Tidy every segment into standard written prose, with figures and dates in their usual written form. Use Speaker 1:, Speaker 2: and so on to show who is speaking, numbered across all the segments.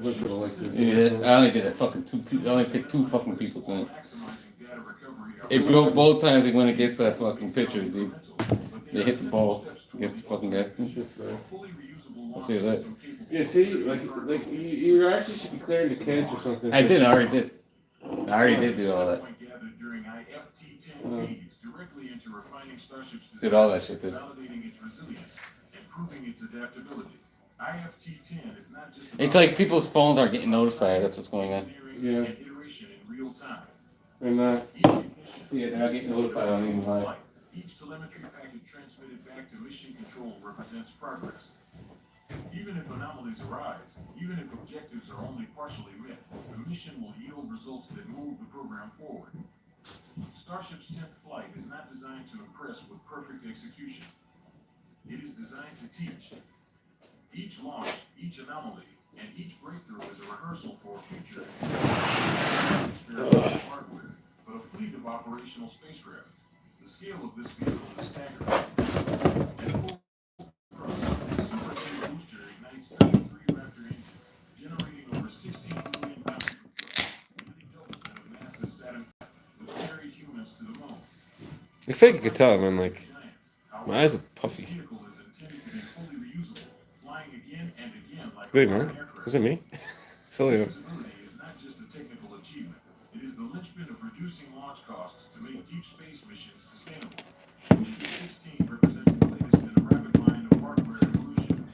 Speaker 1: Yeah, I only did that fucking two. I only picked two fucking people to it. It broke both times they went against that fucking pitcher, dude. They hit the ball against the fucking guy. I'll say that.
Speaker 2: Yeah, see, you actually should be clearing the catch or something.
Speaker 1: I did. I already did. I already did do all that. Did all that shit. Did. It's like people's phones aren't getting notified. That's what's going on.
Speaker 2: Yeah. And
Speaker 1: Yeah, they're not getting notified on even high.
Speaker 3: Each telemetry packet transmitted back to mission control represents progress. Even if anomalies arise, even if objectives are only partially met, the mission will yield results that move the program forward. Starship's 10th flight is not designed to impress with perfect execution. It is designed to teach. Each launch, each anomaly, and each breakthrough is a rehearsal for future experimental hardware, but a fleet of operational spacecraft. The scale of this vehicle is staggering. At full thrust, the Super Heavy booster ignites 33 Raptor engines, generating over 16 million pounds of nearly double that of NASA's Saturn V, which carried humans to the moon.
Speaker 2: I think you could tell, man, like, my eyes are puffy.
Speaker 3: The vehicle is intended to be fully reusable, flying again and again like
Speaker 2: Wait,
Speaker 3: a
Speaker 2: man.
Speaker 3: modern aircraft.
Speaker 2: Was it me? Silly.
Speaker 3: Reusability is not just a technical achievement. It is the linchpin of reducing launch costs to make deep space missions sustainable. Booster 16 represents the latest in a rapid line of hardware evolution.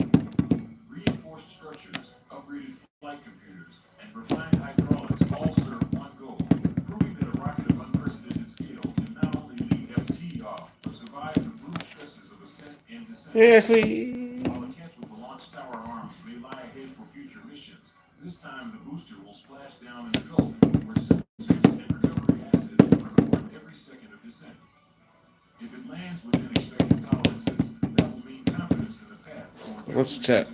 Speaker 3: Reinforced structures, upgraded flight computers, and refined hydraulics all serve one goal, proving that a rocket of unprecedented scale can not only lead FT off, but survive the brutal stresses of ascent and descent.
Speaker 2: Yeah, sweet.
Speaker 3: While the catch with the launch tower arms may lie ahead for future missions, this time the booster will splash down in the Gulf, where sensors and recovery assets record every second of descent. If it lands within expected tolerances, that will mean confidence in the path toward
Speaker 2: Let's chat.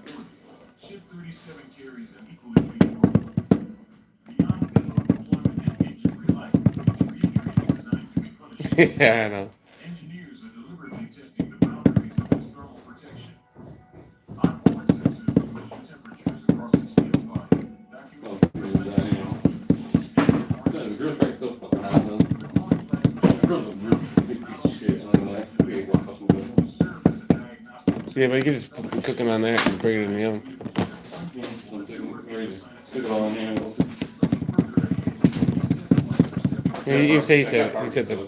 Speaker 3: Ship 37 carries an equally weighted role. Beyond payload deployment and engine relight, its re-entry is designed to be punishing.
Speaker 2: Yeah, I know.
Speaker 3: Engineers are deliberately testing the boundaries of its thermal protection. Onboard sensors will measure temperatures across its steel body, document
Speaker 1: The girl's probably still fucking hot though. The girl's a real big piece of shit. I don't know. They ain't gonna fucking do it.
Speaker 3: serve as a diagnostic.
Speaker 2: Yeah, but you can just cook them on there and bring it in the oven.
Speaker 1: Stick it all in here and we'll see.
Speaker 2: Yeah, you say he said that.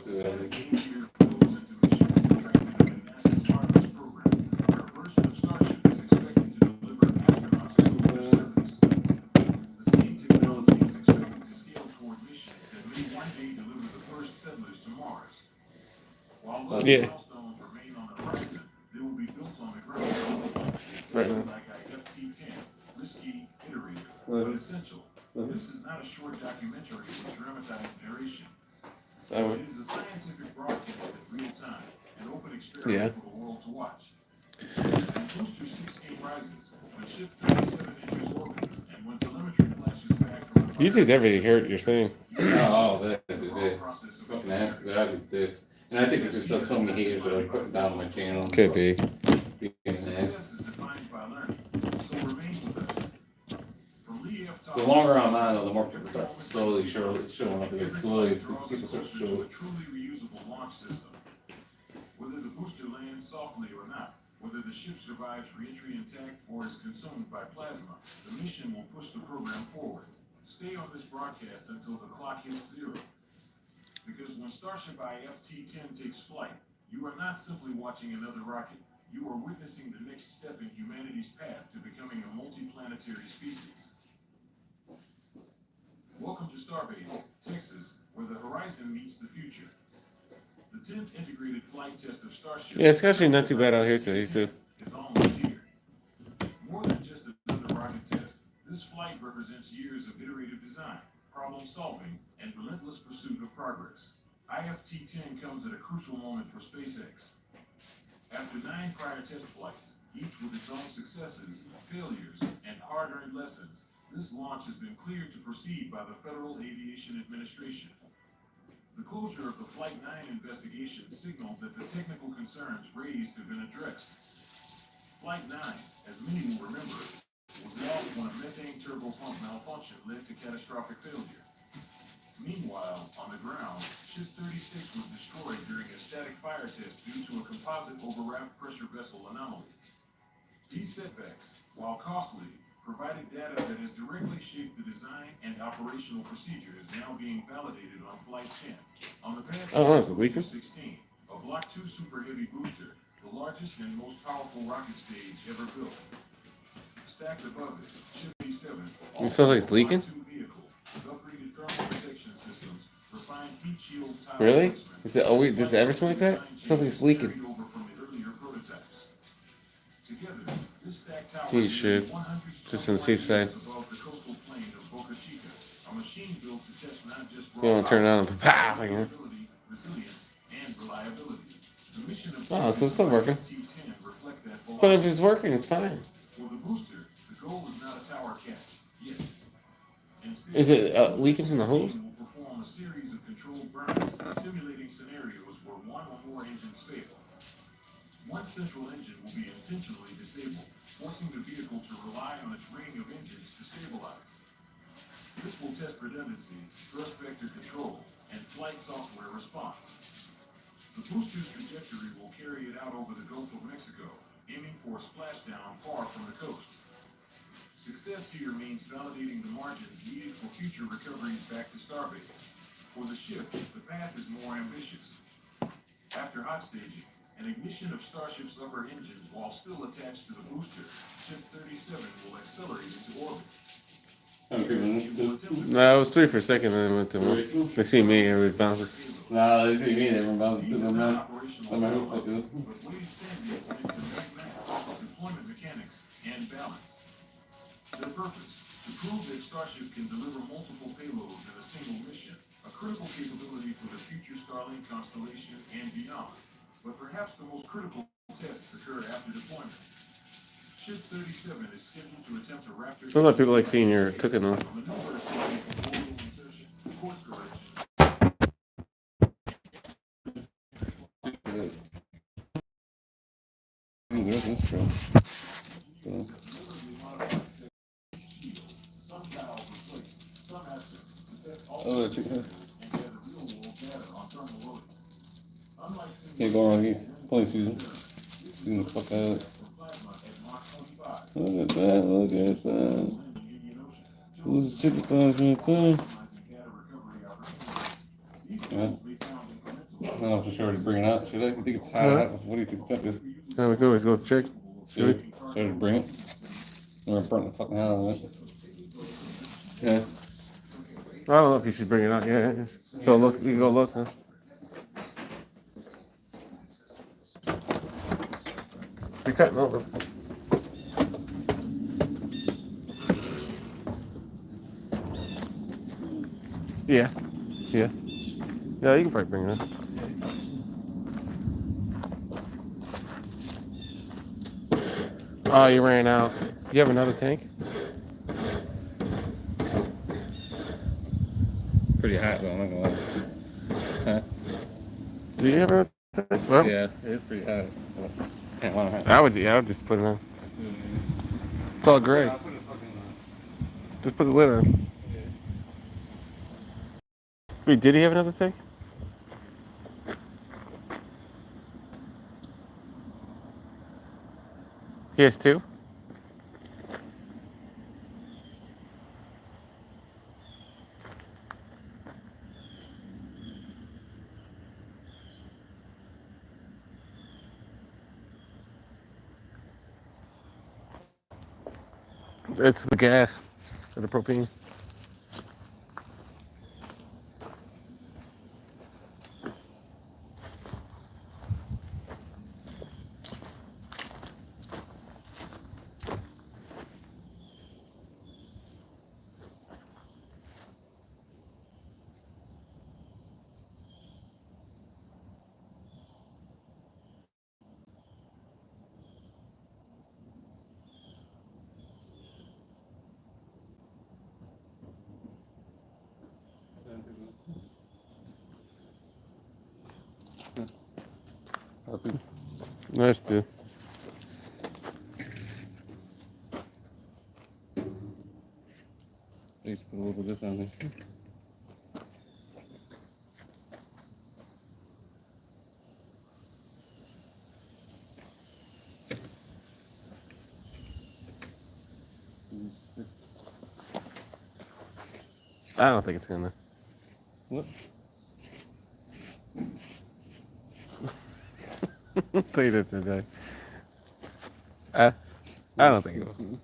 Speaker 2: Yeah. Right.
Speaker 3: Risky, iterative, but essential. This is not a short documentary with dramatized narration. It is a scientific broadcast in real time, an open experiment for the world to watch. When Booster 16 rises, when Ship 37 enters orbit, and when telemetry flashes back from the
Speaker 2: YouTube's everything here you're saying.
Speaker 1: Oh, they fucking ass. They're actually dicks. And I think it's just so many haters that are putting down my channel.
Speaker 2: Could be.
Speaker 1: Being an ass.
Speaker 3: success is defined by learning, so remain with us. From Lee F.
Speaker 1: The longer I'm on, though, the more people start slowly showing up. It's slowly people
Speaker 3: draws us
Speaker 1: start
Speaker 3: closer to
Speaker 1: showing
Speaker 3: a
Speaker 1: up.
Speaker 3: truly reusable launch system. Whether the booster lands softly or not, whether the ship survives re-entry intact or is consumed by plasma, the mission will push the program forward. Stay on this broadcast until the clock hits 0. Because when Starship IFT-10 takes flight, you are not simply watching another rocket. You are witnessing the next step in humanity's path to becoming a multiplanetary species. Welcome to Starbase, Texas, where the horizon meets the future. The 10th integrated flight test of Starship.
Speaker 2: Yeah, it's actually not too bad out here today, too.
Speaker 3: Is almost here. More than just another rocket test, this flight represents years of iterative design, problem solving, and relentless pursuit of progress. IFT-10 comes at a crucial moment for SpaceX. After 9 prior test flights, each with its own successes, failures, and hard-earned lessons, this launch has been cleared to proceed by the Federal Aviation Administration. The closure of the Flight 9 investigation signaled that the technical concerns raised have been addressed. Flight 9, as many will remember, was lost when a methane turbo pump malfunction led to catastrophic failure. Meanwhile, on the ground, Ship 36 was destroyed during a static fire test due to a composite overwrapped pressure vessel anomaly. These setbacks, while costly, provided data that has directly shaped the design and operational procedures now being validated on Flight 10. On the path
Speaker 1: Oh, it's
Speaker 3: to
Speaker 1: leaking.
Speaker 3: 16, a Block 2 Super Heavy booster, the largest and most powerful rocket stage ever built. Stacked above it, Ship B7.
Speaker 1: It sounds like it's leaking.
Speaker 3: Vehicle with upgraded thermal protection systems, refined heat shield tile
Speaker 1: Really?
Speaker 3: placement,
Speaker 1: Is it always, does it ever smell like that? It sounds like it's leaking.
Speaker 3: carried over from the earlier prototypes. Together, this stacked tower
Speaker 1: You
Speaker 3: is
Speaker 1: should.
Speaker 3: 100
Speaker 1: Just on the safe side.
Speaker 3: above the coastal plain of Boca Chica, a machine built to test not just
Speaker 1: You don't want to turn it on and pow, you know.
Speaker 3: reliability, resilience, and reliability. The mission of
Speaker 1: Oh, so it's still working.
Speaker 3: T10 reflect that
Speaker 1: But if it's working, it's fine.
Speaker 3: For the booster, the goal is not a tower catch yet. Instead,
Speaker 1: Is it leaking from the hose?
Speaker 3: will perform a series of controlled burns, simulating scenarios where one or more engines fail. One central engine will be intentionally disabled, forcing the vehicle to rely on its ring of engines to stabilize. This will test redundancy, thrust vector control, and flight software response. The booster's trajectory will carry it out over the Gulf of Mexico, aiming for a splashdown far from the coast. Success here means validating the margins needed for future recoveries back to Starbase. For the ship, the path is more ambitious. After hot staging, an ignition of Starship's upper engines while still attached to the booster, Ship 37 will accelerate into orbit.
Speaker 1: No, it was 3 for a second, and then it went to 1. They see me, everybody bounces. Nah, they see me, everyone bounces to them, man. I'm like, who the fuck is it?
Speaker 3: But Wade Stanley went to match deployment mechanics and balance. Their purpose, to prove that Starship can deliver multiple payloads in a single mission, a critical capability for the future Starlink constellation and beyond. But perhaps the most critical tests occur after deployment. Ship 37 is scheduled to attempt a Raptor.
Speaker 1: A lot of people like seeing your cooking though.
Speaker 3: A maneuver assembly for orbital insertion, course correction.
Speaker 1: Oh, can't go around here. Plenty season. Season the fuck out of it. Look at that, look at that. Who's the chicken thighs right there? Yeah. I don't know for sure to bring it out. Should I? You think it's hot? What do you think that is?
Speaker 2: Yeah, we could always go check.
Speaker 1: Should we? Should I bring it? Or burn the fucking hell out of it? Yeah.
Speaker 2: I don't know if you should bring it out. Yeah. Go look. You can go look, huh? You're cutting over. Yeah. Yeah. Yeah, you can probably bring it in. Oh, you ran out. You have another tank?
Speaker 1: Pretty hot though, I'm not gonna lie. Huh?
Speaker 2: Do you have another tank? Well,
Speaker 1: Yeah, it's pretty hot. Can't want to have
Speaker 2: I would just put it on. It's all gray.
Speaker 1: I'll put it fucking
Speaker 2: Just put the lid on. Wait, did he have another tank? He has 2? It's the gas or the propane. Nice, dude.
Speaker 1: Let's put a little bit of this on there.
Speaker 2: I don't think it's gonna.
Speaker 1: What?
Speaker 2: Say that today. I don't think it will.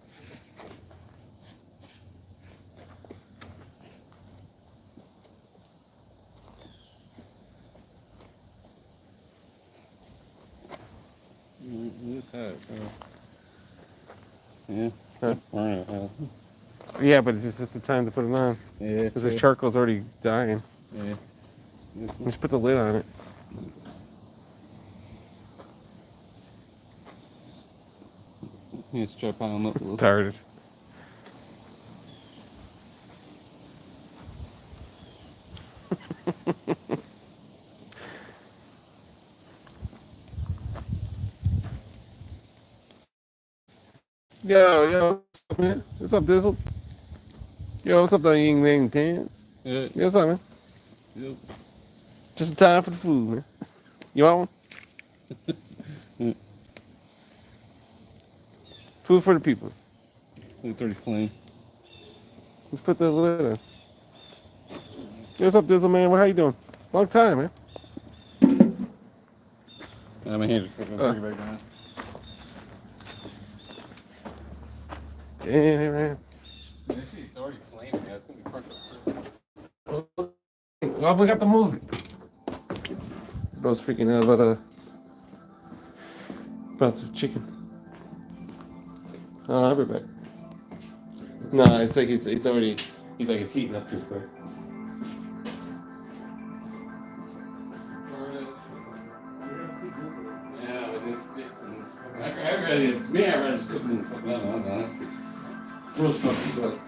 Speaker 1: It's hot, yeah.
Speaker 2: Huh?
Speaker 1: Alright,
Speaker 2: Yeah, but it's just the time to put it on.
Speaker 1: yeah.
Speaker 2: Because the charcoal's already dying.
Speaker 1: Yeah.
Speaker 2: Just put the lid on it.
Speaker 1: Let's try piling up a little.
Speaker 2: Tired. Yo, what's up, man? What's up, Dizzle? Yo, what's up, though, Ying Ming Tans?
Speaker 1: Yeah.
Speaker 2: Yo, what's up, man?
Speaker 1: Yep.
Speaker 2: Just in time for the food, man. You want one? Food for the people.
Speaker 1: Look 30 flame.
Speaker 2: Let's put the lid on. Yo, what's up, Dizzle, man? How you doing? Long time, man.
Speaker 1: My hands are cooking. Bring it back down.
Speaker 2: Yeah, man.
Speaker 1: It's already flaming. It's gonna be perfect.
Speaker 2: Well, we got the movie. Bro's freaking out about the chicken. Oh, I'll be back. No, it's like it's already. He's like it's heating up too quick.
Speaker 1: Yeah, but this sticks and I'd rather just cook it in the fucking oven.
Speaker 2: Roast fucking sucks.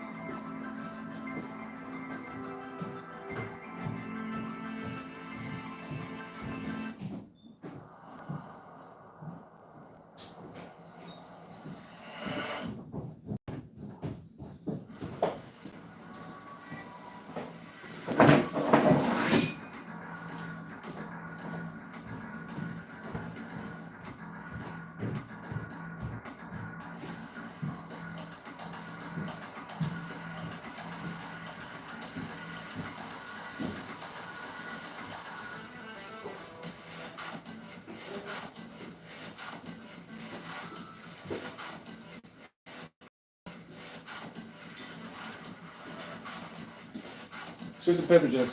Speaker 2: Just a pepper jack.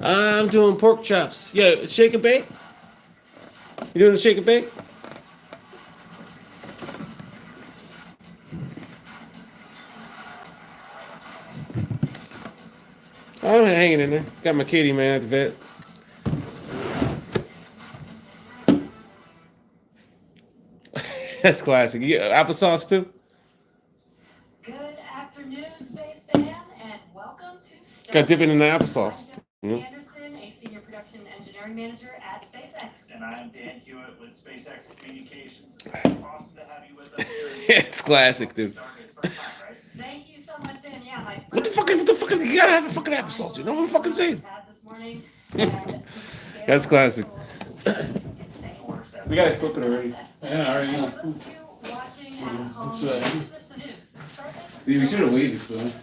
Speaker 2: I'm doing pork chops. Yeah, shake and bake. You doing the shake and bake? I'm hanging in there. Got my kitty, man, at the vet. That's classic. Applesauce too?
Speaker 4: Good afternoon, Space Band, and welcome to
Speaker 2: Got dipping in the applesauce.
Speaker 4: I'm Jessica Anderson, a senior production engineering manager at SpaceX.
Speaker 5: And I'm Dan Hewitt with SpaceX Communications. It's awesome to have you with us here.
Speaker 2: It's classic, dude.
Speaker 5: Stargate's first time, right?
Speaker 4: Thank you so much, Dan. Yeah, my
Speaker 2: What the fuck? You gotta have the fucking applesauce. You know what I'm fucking saying?
Speaker 4: This morning, and
Speaker 2: That's classic.
Speaker 4: insane.
Speaker 2: We gotta flip it already.
Speaker 1: Yeah, already.
Speaker 4: For those of you watching at home,
Speaker 1: That's right.
Speaker 4: this is the news. Stargate
Speaker 1: See, we should have waited for it.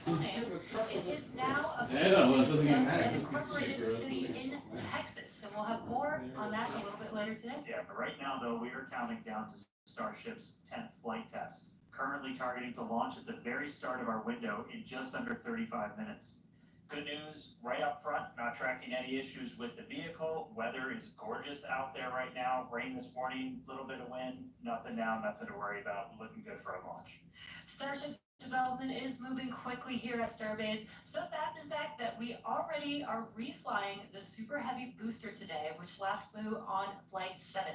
Speaker 4: It is now
Speaker 1: Yeah, no, it doesn't even matter.
Speaker 4: an incorporated city in Texas, and we'll have more on that a little bit later today.
Speaker 5: Yeah, but right now, though, we are counting down to Starship's 10th flight test. Currently targeting to launch at the very start of our window in just under 35 minutes. Good news, right up front, not tracking any issues with the vehicle. Weather is gorgeous out there right now. Rain this morning, little bit of wind, nothing now, nothing to worry about. Looking good for a launch.
Speaker 4: Starship development is moving quickly here at Starbase, so fast in fact that we already are reflying the Super Heavy booster today, which last flew on Flight 7.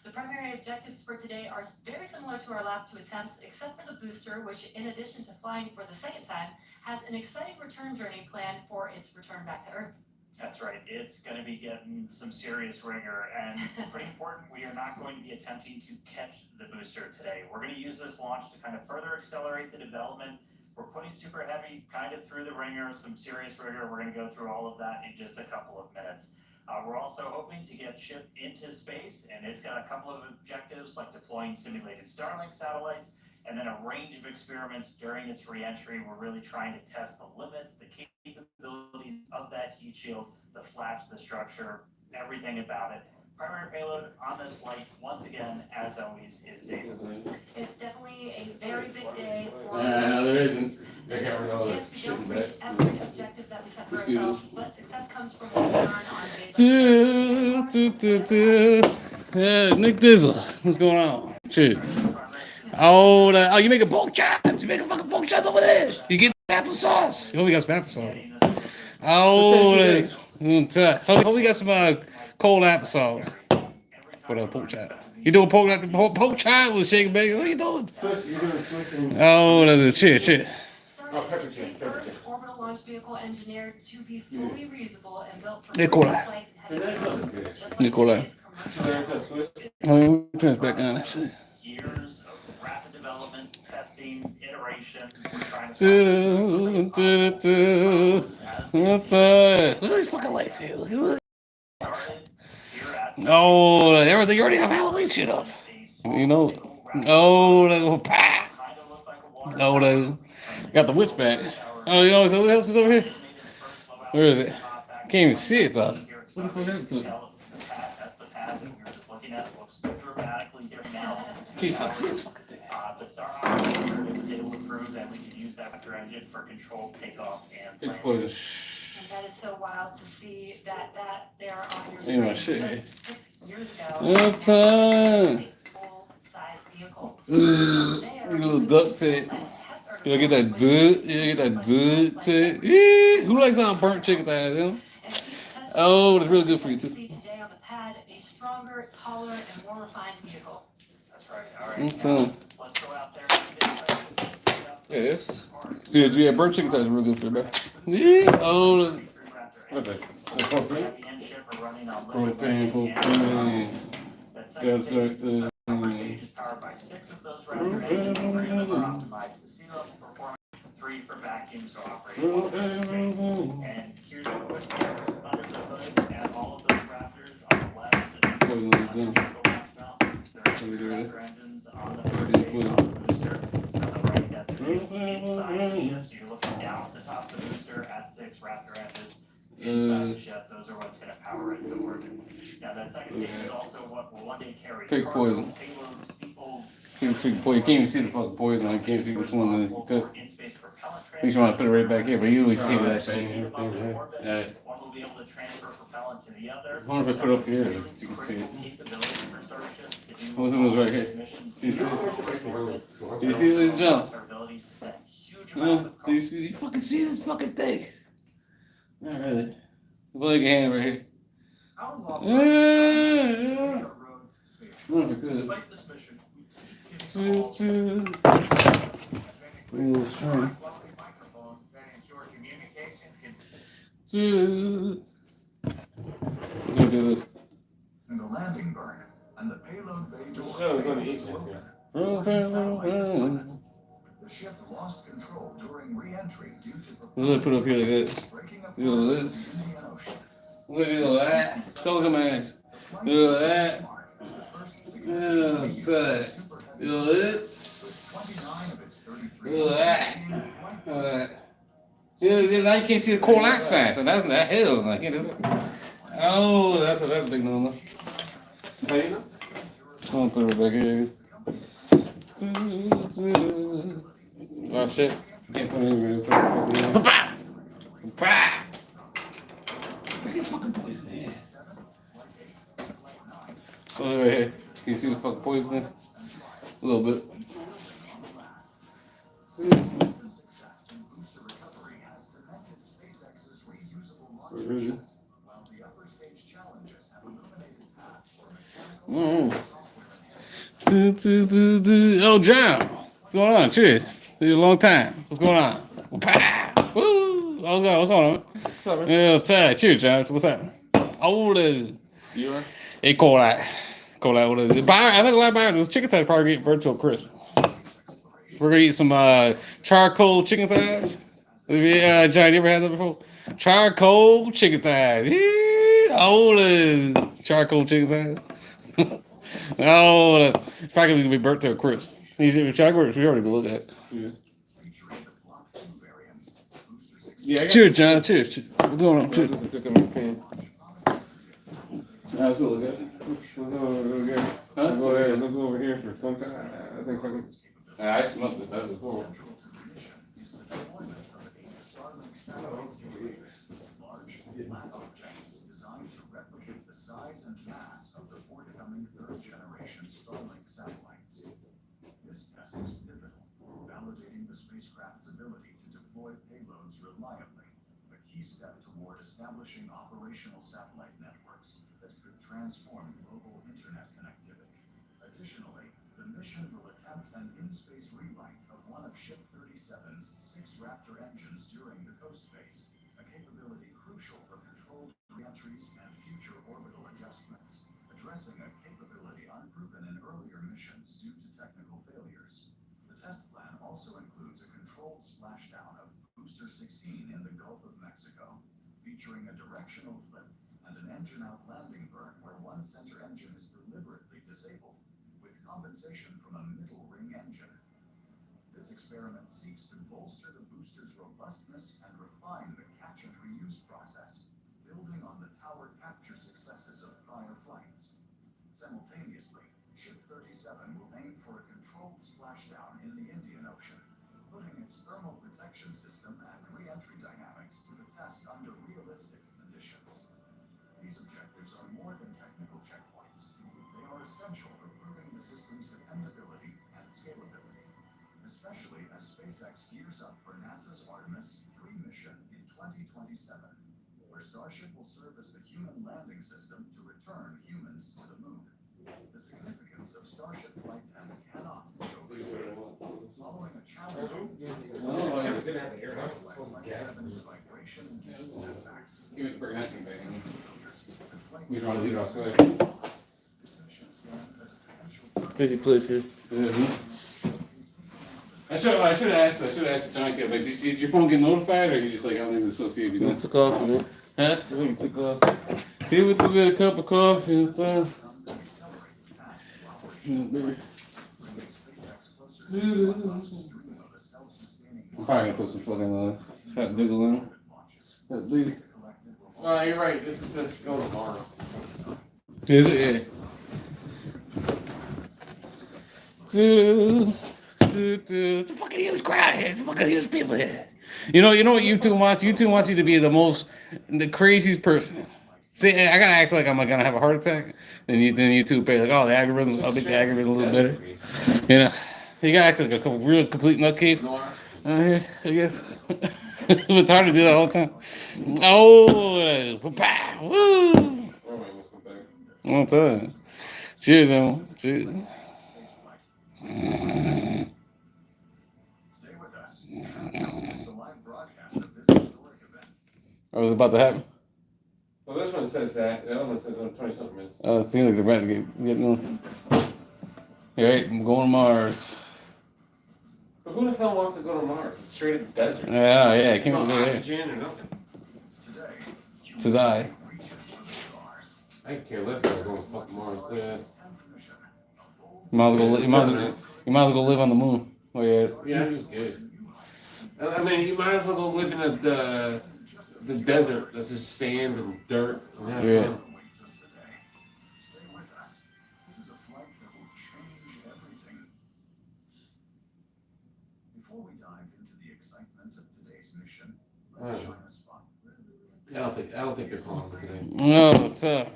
Speaker 4: The primary objectives for today are very similar to our last two attempts, except for the booster, which in addition to flying for the second time, has an exciting return journey planned for its return back to Earth.
Speaker 5: That's right. It's going to be getting some serious rigor, and pretty important, we are not going to be attempting to catch the booster today. We're going to use this launch to kind of further accelerate the development. We're putting Super Heavy kind of through the ringer, some serious rigor. We're going to go through all of that in just a couple of minutes. We're also hoping to get Chip into space, and it's got a couple of objectives like deploying simulated Starlink satellites, and then a range of experiments during its reentry. We're really trying to test the limits, the capabilities of that heat shield, the flaps, the structure, everything about it. Primary payload on this flight, once again, as always, is David.
Speaker 4: It's definitely a very big day for
Speaker 1: No, there isn't.
Speaker 4: There's
Speaker 1: There
Speaker 4: always a chance we don't reach
Speaker 1: can't
Speaker 4: every objective that we set for
Speaker 1: Let's do
Speaker 4: ourselves, but success comes from what we learn on
Speaker 1: Yeah, Nick Dizzle, what's going on? Shit. Oh, you making pork chops? You making fucking pork chops over there? You get applesauce? Oh, we got some applesauce. Oh, we got some cold applesauce for the pork chop. You doing pork chop with shaking bacon? What are you doing? Oh, that's shit.
Speaker 4: Starship is the first orbital launch vehicle engineered to be fully reusable and built for
Speaker 1: Nikolai.
Speaker 4: flight and heavy payloads, just like
Speaker 1: Nikolai.
Speaker 4: today's commercial
Speaker 1: Oh, turn this back on. Shit.
Speaker 5: Years of rapid development, testing, iteration. We're trying to
Speaker 1: What's up? Look at these fucking lights here. Look at
Speaker 5: started here at
Speaker 1: Oh, everything. You already have Halloween shit up. You know. Oh, that little pie.
Speaker 5: kind of looked like a water
Speaker 1: Oh, got the witch back. Oh, you know what else is over here? Where is it? Can't even see it though. What the fuck happened to it?
Speaker 5: That's the pad that we were just looking at. It looks dramatically different now.
Speaker 1: Can't fucking see this fucking thing.
Speaker 5: But Star Operator was able to prove that we could use that vector engine for controlled takeoff and
Speaker 1: Big
Speaker 5: landing.
Speaker 1: poison.
Speaker 4: And that is so wild to see that there on your
Speaker 1: Ain't no
Speaker 4: screen
Speaker 1: shit.
Speaker 4: just 6 years ago.
Speaker 1: What time?
Speaker 4: A full-size vehicle.
Speaker 1: Ugh, little duct tape. You get that dude? You get that dude tape? Who likes on burnt chicken thighs? You know? Oh, that's really good for you too.
Speaker 4: Today on the pad, a stronger, taller, and more refined vehicle.
Speaker 5: That's right. All right.
Speaker 1: What's
Speaker 5: now,
Speaker 1: up?
Speaker 5: let's go out there and get it.
Speaker 1: Yeah, yeah, burnt chicken thighs are real good for you, bro. Yeah, oh, what the? Propane.
Speaker 5: That second
Speaker 1: Yes,
Speaker 5: stage is
Speaker 1: sir.
Speaker 5: the upper stage is powered by 6 of those Raptor engines. 3 of them are optimized to sea level performance, 3 for vacuum, so operating all over space. And here's a quick look under the hood at all of those Raptors on the left.
Speaker 1: Poison is done.
Speaker 5: Raptor engines on the first stage on the booster. On the right, that's the inside the ship. So you're looking down at the top of the booster at 6 Raptor engines. Inside the ship, those are what's going to power it to orbit. Now, that second stage is also what will one day carry
Speaker 1: Fake
Speaker 5: cargo,
Speaker 1: poison.
Speaker 5: payloads, people,
Speaker 1: You can't even see the fucking poison. I can't even see which one to cook.
Speaker 5: in-space propellant
Speaker 1: I think you want to put it right back here, but you always see that
Speaker 5: transfer.
Speaker 1: shit.
Speaker 5: One will orbit,
Speaker 1: Yeah.
Speaker 5: one will be able to transfer propellant to the other.
Speaker 1: I wonder if I put it up here, you can see it.
Speaker 5: Capability for Starship to do
Speaker 1: What's it was right here?
Speaker 5: missions
Speaker 1: You see it?
Speaker 5: beyond
Speaker 1: Do you see this jump?
Speaker 5: our ability to send huge amounts of
Speaker 1: Do you see? You fucking see this fucking thing? Not really. Put your hand right here. Yeah. Wonder if I could.
Speaker 3: Despite this mission, we keep getting
Speaker 1: Two,
Speaker 3: calls.
Speaker 1: two. Real strong.
Speaker 6: Quality microphones that ensure communication can
Speaker 1: Two. Let's go do this.
Speaker 3: And the landing burn, and the payload bay door.
Speaker 2: Oh, it's on the
Speaker 3: fails
Speaker 2: east
Speaker 3: to
Speaker 2: side,
Speaker 3: open
Speaker 1: Roll,
Speaker 3: during
Speaker 1: roll,
Speaker 3: satellite
Speaker 1: roll.
Speaker 3: deployment. The ship lost control during re-entry due to
Speaker 1: What do I put up here like that?
Speaker 3: breaking up
Speaker 1: Look at
Speaker 3: the
Speaker 1: this.
Speaker 3: Indian Ocean.
Speaker 1: Look at that. So look at my ass.
Speaker 3: The flight
Speaker 1: Look at that.
Speaker 3: mark is the first
Speaker 1: Yeah,
Speaker 3: significant use of
Speaker 1: that.
Speaker 3: super heavy
Speaker 1: Look at
Speaker 3: with
Speaker 1: this.
Speaker 3: 29 of its 33
Speaker 1: Look at that.
Speaker 3: Canadian flight
Speaker 1: Look at that. Yeah, now you can't see the coral outside, so that's that hell. Like, oh, that's a big number.
Speaker 2: How you know?
Speaker 1: I'm gonna put it back here. Oh shit. Can't put it in here. Papa! Papa! Look at fucking poison here. Oh, right here. Can you see the fucking poison? A little bit.
Speaker 3: Consistent success in booster recovery has cemented SpaceX's reusable launch
Speaker 1: Where is it?
Speaker 3: while the upper stage challenges have illuminated paths for mechanical and software enhancements.
Speaker 1: Oh, John. What's going on? Cheers. It's been a long time. What's going on? Pow! Woo! What's going on? Yeah, Ty. Cheers, John. What's happening? Oh,
Speaker 2: You are?
Speaker 1: hey, call that. What is it? I think a lot about this chicken thighs probably get virtual crisp. We're gonna eat some charcoal chicken thighs. John, you ever had that before? Charcoal chicken thighs. Charcoal chicken thighs. It's probably gonna be burnt to a crisp. These charcoal we already looked at.
Speaker 2: Yeah.
Speaker 1: Cheers, John. Cheers. What's going on? Cheers.
Speaker 2: Just a cook in my pan.
Speaker 1: Let's go look at it.
Speaker 2: Let's go over here.
Speaker 1: Huh?
Speaker 2: Go ahead. Let's go over here for some time. I think fucking.
Speaker 1: I smelled it. That was horrible.
Speaker 3: Large, flat objects designed to replicate the size and mass of the forthcoming third-generation Starlink satellites. This test is pivotal, validating the spacecraft's ability to deploy payloads reliably, a key step toward establishing operational satellite networks that could transform global internet connectivity. Additionally, the mission will attempt an in-space rewrite of one of Ship 37's 6 Raptor engines during the coast phase, a capability crucial for controlled re-entries and future orbital adjustments, addressing a capability unproven in earlier missions due to technical failures. The test plan also includes a controlled splashdown of Booster 16 in the Gulf of Mexico, featuring a directional flip and an engine-out landing burn where one center engine is deliberately disabled, with compensation from a middle-ring engine. This experiment seeks to bolster the booster's robustness and refine the catch and reuse process, building on the tower capture successes of prior flights. Simultaneously, Ship 37 will aim for a controlled splashdown in the Indian Ocean, putting its thermal protection system and re-entry dynamics to the test under realistic conditions. These objectives are more than technical checkpoints. They are essential for proving the system's dependability and scalability, especially as SpaceX gears up for NASA's Artemis 3 mission in 2027, where Starship will serve as the human landing system to return humans to the moon. The significance of Starship Flight 10 cannot be overstated. Following a challenging 7's vibration-induced setbacks,
Speaker 1: Give it bring that thing back.
Speaker 3: Flight
Speaker 1: We don't want to leave it outside.
Speaker 3: this mission stands as a potential target.
Speaker 2: Busy place here.
Speaker 1: I should have asked John Kid, like, did your phone get notified, or you just like, I don't even supposed to see if you
Speaker 2: You
Speaker 1: done?
Speaker 2: took off, man.
Speaker 1: Huh?
Speaker 2: I think you took off.
Speaker 1: He would get a cup of coffee and stuff.
Speaker 3: Bringing SpaceX closer to Elon Musk's dream of a self-sustaining
Speaker 1: I'm probably gonna put some fucking hot doodle in.
Speaker 3: launches.
Speaker 1: Hot doodle.
Speaker 2: You're right. This is just going tomorrow.
Speaker 1: Is it? Yeah. It's a fucking huge crowd here. It's a fucking huge people here. You know what YouTube wants? YouTube wants you to be the craziest person. See, I gotta act like I'm gonna have a heart attack. Then YouTube pay like, oh, the algorithm, I'll make the algorithm a little better. You know, you gotta act like a real complete nutcase. I guess. It's hard to do that all the time. Oh, pow, woo! I'll tell you. Cheers, man. Cheers.
Speaker 3: Stay with us. It's the live broadcast of this historic event.
Speaker 1: What was about to happen?
Speaker 2: Well, this one says that. The other one says on 20-something minutes.
Speaker 1: It seems like they're about to get on. Alright, I'm going to Mars.
Speaker 2: But who the hell wants to go to Mars? It's straight up desert.
Speaker 1: Yeah, I can't
Speaker 2: No
Speaker 1: go there.
Speaker 2: oxygen or nothing.
Speaker 3: Today,
Speaker 1: To die.
Speaker 3: reaches for the stars.
Speaker 2: I can care less about going to fucking Mars.
Speaker 3: Starship's 10th mission, a bold
Speaker 1: You might as well go live on the moon. Oh yeah.
Speaker 2: Yeah, it's good. I mean, you might as well go live in the desert. That's just sand and dirt. And have
Speaker 1: Yeah.
Speaker 2: fun.
Speaker 3: awaits us today. Stay with us. This is a flight that will change everything. Before we dive into the excitement of today's mission, let's shine a spot.
Speaker 2: I don't think they're calling me today.
Speaker 1: Oh, what's up?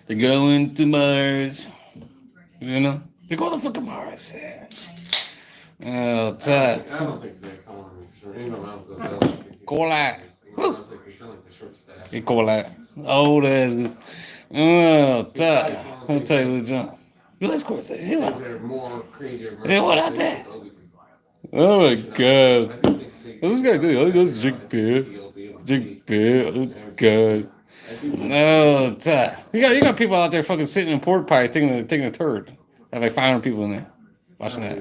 Speaker 1: They're going to Mars. You know? They're going to fucking Mars. Oh, what's up?
Speaker 2: I don't think they're calling me for sure. Even though my uncle goes, I don't think
Speaker 1: Call that.
Speaker 2: sounds like they sound like the short staff.
Speaker 1: You call that. Oh, that's good. Oh, what's up? I'll tell you the jump. You let's go say, hey, what?
Speaker 2: They're more crazier.
Speaker 1: Hey, what out there?
Speaker 2: They'll be-
Speaker 1: Oh my
Speaker 2: I
Speaker 1: god.
Speaker 2: do think
Speaker 1: What's this guy doing? Oh, he does drink beer. Drink beer. Oh god. No, you got people out there fucking sitting in porta potties taking a turd. Have like 500 people in there watching that.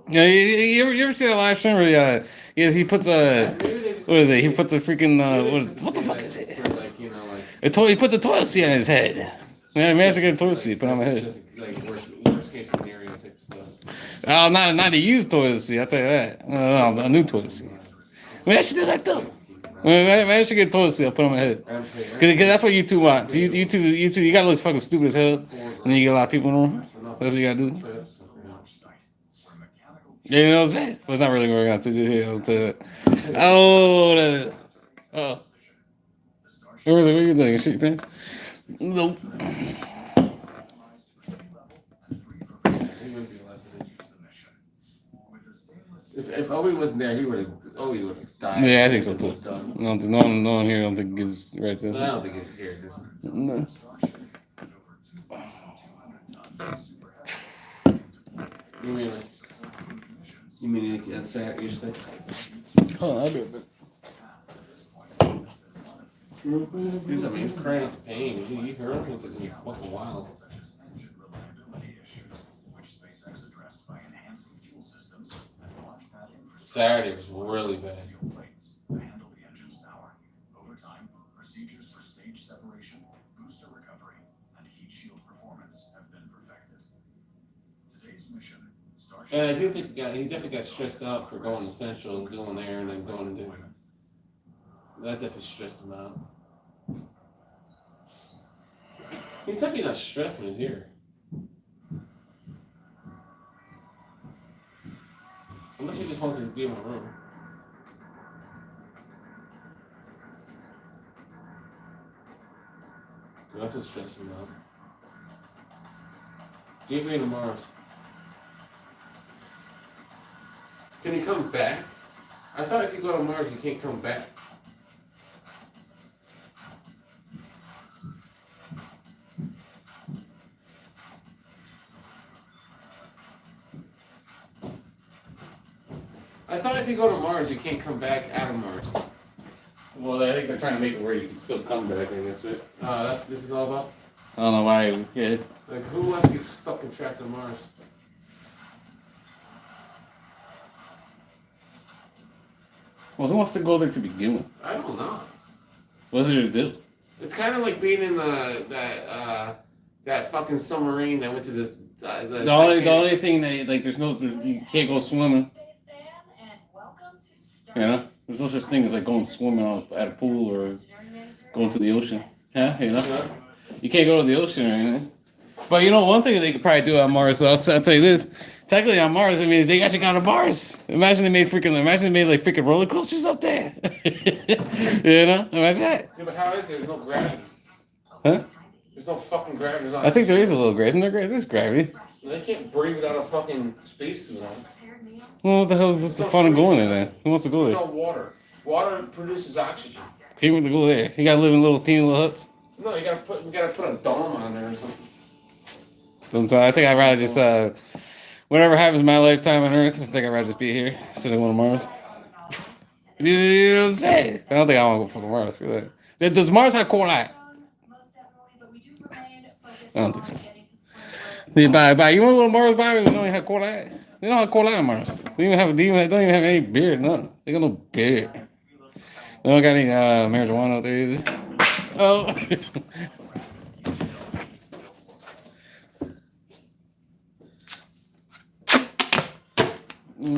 Speaker 1: Yeah, you ever see that live stream where he puts a what is it? He puts a freaking what the fuck is it? He puts a toilet seat on his head. Yeah, imagine get a toilet seat put on my head.
Speaker 2: Just like worst case scenario type stuff.
Speaker 1: Oh, not a used toilet seat. I tell you that. No, a new toilet seat. Maybe I should do that too. Maybe I should get a toilet seat. I'll put on my head. Because that's what you two want. So you two, you gotta look fucking stupid as hell, and then you get a lot of people in the room. That's what you gotta do. Yeah, you know what I'm saying? But it's not really working out too good here. I'll tell you that. Oh. What are you doing? Shit, man? Nope.
Speaker 2: If Obi wasn't there, he would have died.
Speaker 1: Yeah, I think so too. No one here. I don't think is right there.
Speaker 2: No, I don't think it's here.
Speaker 1: No.
Speaker 2: You mean that's that you think?
Speaker 1: Oh, I'll do it.
Speaker 2: He's crying out pain. You heard him? It's like fucking wild. Saturday was really bad.
Speaker 3: To handle the engine's power. Over time, procedures for stage separation, booster recovery, and heat shield performance have been perfected. Today's mission, Starship.
Speaker 2: And I do think he definitely got stressed out for going to Central and going there and then going to do. That definitely stressed him out. He's definitely not stressed when he's here. Unless he just wants to be in my room. That's what's stressing him out. Get me to Mars. Can you come back? I thought if you go to Mars, you can't come back. I thought if you go to Mars, you can't come back out of Mars.
Speaker 1: Well, I think they're trying to make it where you can still come back, I guess, right?
Speaker 2: This is all about?
Speaker 1: I don't know why. Yeah.
Speaker 2: Like, who wants to get stuck and trapped on Mars?
Speaker 1: Well, who wants to go there to begin with?
Speaker 2: I don't know.
Speaker 1: What's there to do?
Speaker 2: It's kind of like being in that fucking submarine that went to this.
Speaker 1: The only thing that there's you can't go swimming. You know, there's no such thing as like going swimming at a pool or going to the ocean. Yeah, you know, you can't go to the ocean or anything. But you know, one thing that they could probably do on Mars. So I'll tell you this. Technically on Mars, I mean, they actually got to Mars. Imagine they made like freaking roller coasters up there. You know, imagine that.
Speaker 2: Yeah, but how is it? There's no gravity.
Speaker 1: Huh?
Speaker 2: There's no fucking gravity.
Speaker 1: I think there is a little gravity. There's gravity.
Speaker 2: They can't breathe without a fucking spacesuit on.
Speaker 1: Well, what the hell? What's the fun of going there then? Who wants to go
Speaker 2: There's
Speaker 1: there?
Speaker 2: no water. Water produces oxygen.
Speaker 1: Who wants to go there? You gotta live in teeny little huts.
Speaker 2: No, you gotta put a dome on there or something.
Speaker 1: So I think I'd rather just whatever happens in my lifetime on Earth, I think I'd rather just be here instead of going to Mars. You know what I'm saying? I don't think I want to go fucking Mars. Does Mars have coal light? I don't think so. Bye. You want to go to Mars, Bobby? We don't even have coal light. They don't have coal light on Mars. They don't even have any beer, nothing. They got no beer. They don't got any marijuana out there either. Oh.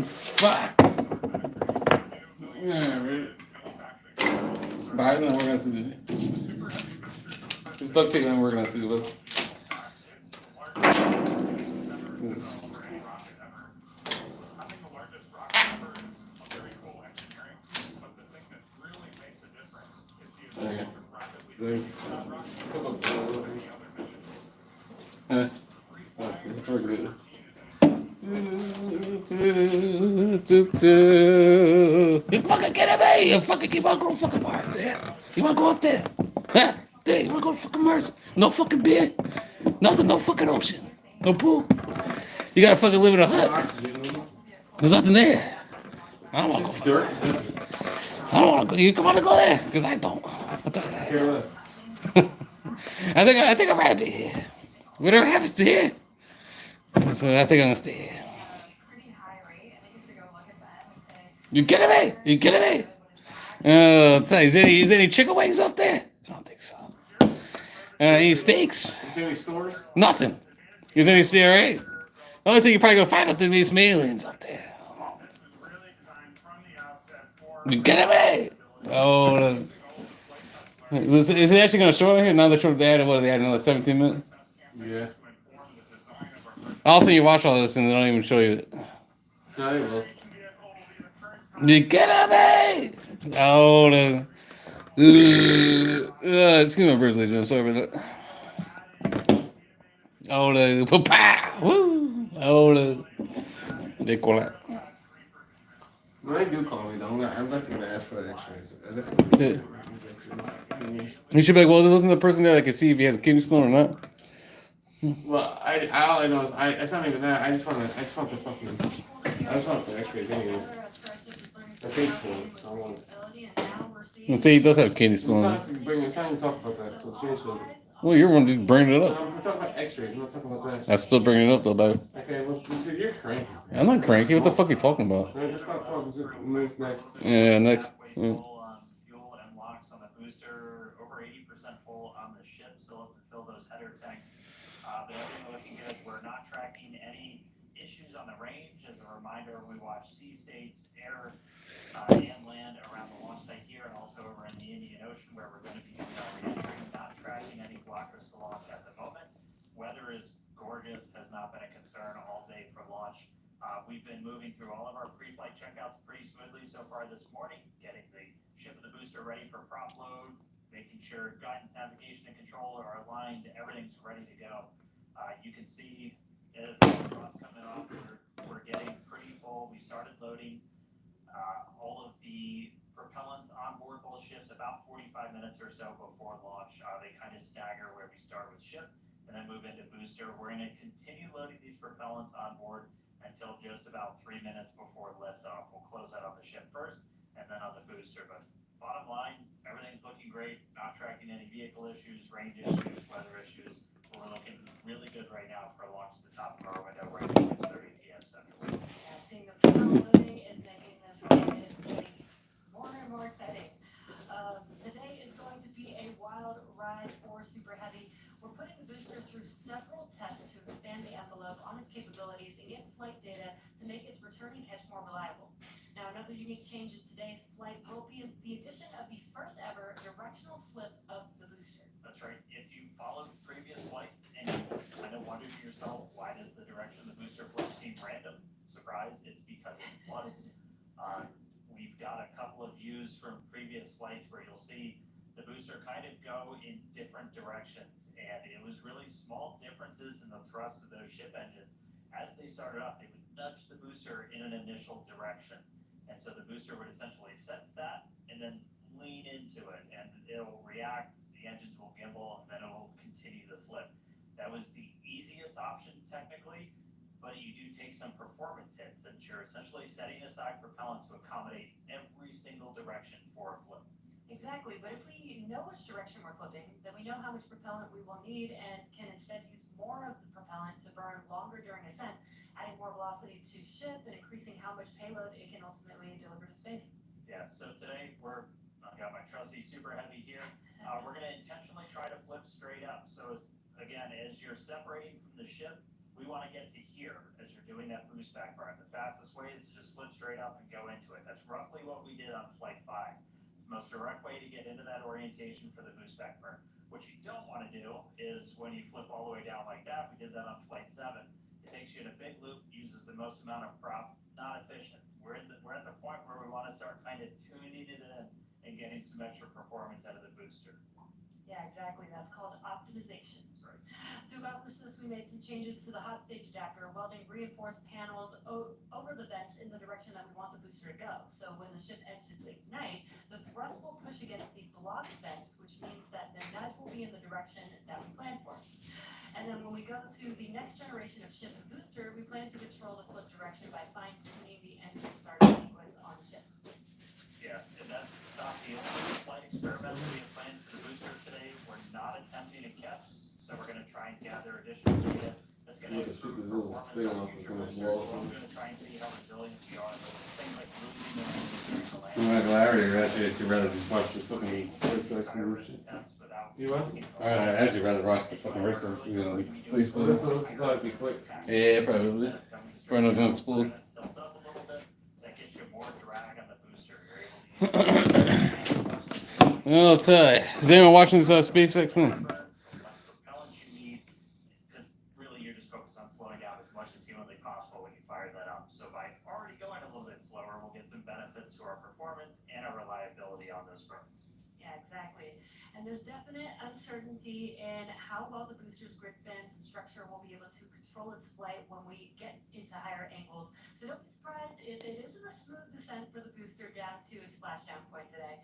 Speaker 1: Fuck. Yeah, right. But I don't know what we're going to do. Just duct tape and we're going to do, but. That's very good. You fucking kidding me? You fucking keep on going fucking Mars, yeah? You wanna go up there? Huh? Hey, you wanna go to fucking Mars? No fucking beer? Nothing, no fucking ocean. No pool. You gotta fucking live in a hut. There's nothing there. I don't want to
Speaker 2: Just
Speaker 1: go.
Speaker 2: dirt desert.
Speaker 1: I don't want to go. You want to go there? Because I don't. I'll tell you that.
Speaker 2: Care less.
Speaker 1: I think I'm ready here. Whatever happens to here. So I think I'm gonna stay here.
Speaker 4: Pretty high rate, and I used to go look at that and say,
Speaker 1: You kidding me? You kidding me? I'll tell you, is any chicken wings up there? I don't think so. Any steaks?
Speaker 2: You see any stores?
Speaker 1: Nothing. You think it's there, right? The only thing you're probably gonna find out there is some aliens up there. You kidding me? Oh, is it actually gonna show it here? Now they're showing they added another 17 minutes.
Speaker 2: Yeah.
Speaker 1: All of a sudden you watch all this and they don't even show you it.
Speaker 2: No, they will.
Speaker 1: You kidding me? Oh, excuse my birthday, Jim. Sorry about that. Oh, woo. Oh, they call it.
Speaker 2: When they do call me, though, I'm definitely gonna ask for the X-rays. I definitely.
Speaker 1: You should be like, well, there wasn't the person there that could see if he has a kidney stone or not.
Speaker 2: Well, all I know is it's not even that. I just want the X-rays anyways. I paid for it. So I want.
Speaker 1: And say he does have kidney
Speaker 2: It's
Speaker 1: stone.
Speaker 2: not even talk about that. So seriously.
Speaker 1: Well, you're one just bringing it up.
Speaker 2: I'm talking about X-rays. I'm not talking about that.
Speaker 1: I still bringing it up though, dog.
Speaker 2: Okay, well, dude, you're cranky.
Speaker 1: I'm not cranky. What the fuck are you talking about?
Speaker 2: No, just stop talking. Just move next.
Speaker 1: Yeah, next. Yeah.
Speaker 5: Full on fuel and locks on the booster, over 80% full on the ship, still have to fill those header tanks. But everything looking good. We're not tracking any issues on the range. As a reminder, we watch sea states, air, and land around the launch site here and also over in the Indian Ocean where we're going to be doing our reentry. Not tracking any blockers to launch at the moment. Weather is gorgeous, has not been a concern all day for launch. We've been moving through all of our pre-flight checkouts pretty smoothly so far this morning, getting the ship and the booster ready for prop load, making sure guidance, navigation, and control are aligned, everything's ready to go. You can see as the cross coming off, we're getting pretty full. We started loading all of the propellants on board both ships about 45 minutes or so before launch. They kind of stagger where we start with ship and then move into booster. We're going to continue loading these propellants on board until just about 3 minutes before liftoff. We'll close out on the ship first and then on the booster. But bottom line, everything's looking great. Not tracking any vehicle issues, range issues, weather issues. We're looking really good right now for launch at the top of our window right at 6:30 p.m. Central.
Speaker 4: seeing the funnel loading is making this more and more exciting. Today is going to be a wild ride for Super Heavy. We're putting the booster through several tests to expand the envelope on its capabilities and get flight data to make its return and catch more reliable. Now, another unique change in today's flight will be the addition of the first ever directional flip of the booster.
Speaker 5: That's right. If you followed previous flights and you kind of wondered to yourself, why does the direction of the booster flip seem random? Surprise, it's because it floods. We've got a couple of views from previous flights where you'll see the booster kind of go in different directions. And it was really small differences in the thrust of those ship engines. As they started up, they would nudge the booster in an initial direction. And so the booster would essentially sense that and then lean into it, and it'll react, the engines will gimbal, and then it will continue the flip. That was the easiest option technically, but you do take some performance hits, and you're essentially setting aside propellant to accommodate every single direction for a flip.
Speaker 4: Exactly, but if we know which direction we're flipping, then we know how much propellant we will need and can instead use more of the propellant to burn longer during ascent, adding more velocity to ship and increasing how much payload it can ultimately deliver to space.
Speaker 5: Yeah, so today I've got my trusty Super Heavy here. We're going to intentionally try to flip straight up. So again, as you're separating from the ship, we want to get to here as you're doing that boost back burn. The fastest way is to just flip straight up and go into it. That's roughly what we did on flight 5. It's the most direct way to get into that orientation for the boost back burn. What you don't want to do is when you flip all the way down like that, we did that on flight 7. It takes you in a big loop, uses the most amount of prop, not efficient. We're at the point where we want to start kind of tuning it in and getting some extra performance out of the booster.
Speaker 4: Yeah, exactly. That's called optimization.
Speaker 5: Right.
Speaker 4: To accomplish this, we made some changes to the hot stage adapter, welding reinforced panels over the vents in the direction that we want the booster to go. So when the ship engines ignite, the thrust will push against the blocked vents, which means that the nudge will be in the direction that we planned for. And then when we go to the next generation of ship and booster, we plan to control the flip direction by fine-tuning the engine startup sequence on
Speaker 5: performance
Speaker 2: They don't
Speaker 5: on
Speaker 2: know if
Speaker 5: future
Speaker 2: it's gonna
Speaker 5: boosters.
Speaker 2: blow.
Speaker 5: We're going to try and see how resilient we are. Things like losing the engines during the
Speaker 2: I'm
Speaker 5: landing.
Speaker 2: not Larry, actually, I'd rather just watch the fucking
Speaker 5: Test
Speaker 2: movie.
Speaker 5: without
Speaker 2: You what?
Speaker 1: I'd actually rather watch the fucking rest of it. Please,
Speaker 2: Well,
Speaker 1: please.
Speaker 2: this will probably be quick.
Speaker 1: Yeah, probably. Probably not gonna explode.
Speaker 5: Tilt up a little bit, that gets you more drag on the booster. You're able to use
Speaker 1: Well, I'll tell you. Is anyone watching this SpaceX thing?
Speaker 5: propellant you need, because really you're just focused on slowing down as much as humanly possible when you fire that up. So by already going a little bit slower, we'll get some benefits to our performance and our reliability on those burns.
Speaker 4: Yeah, exactly. And there's definite uncertainty in how well the booster's grid fins and structure will be able to control its flight when we get into higher angles. So don't be surprised if it isn't a smooth descent for the booster down to its splashdown point today.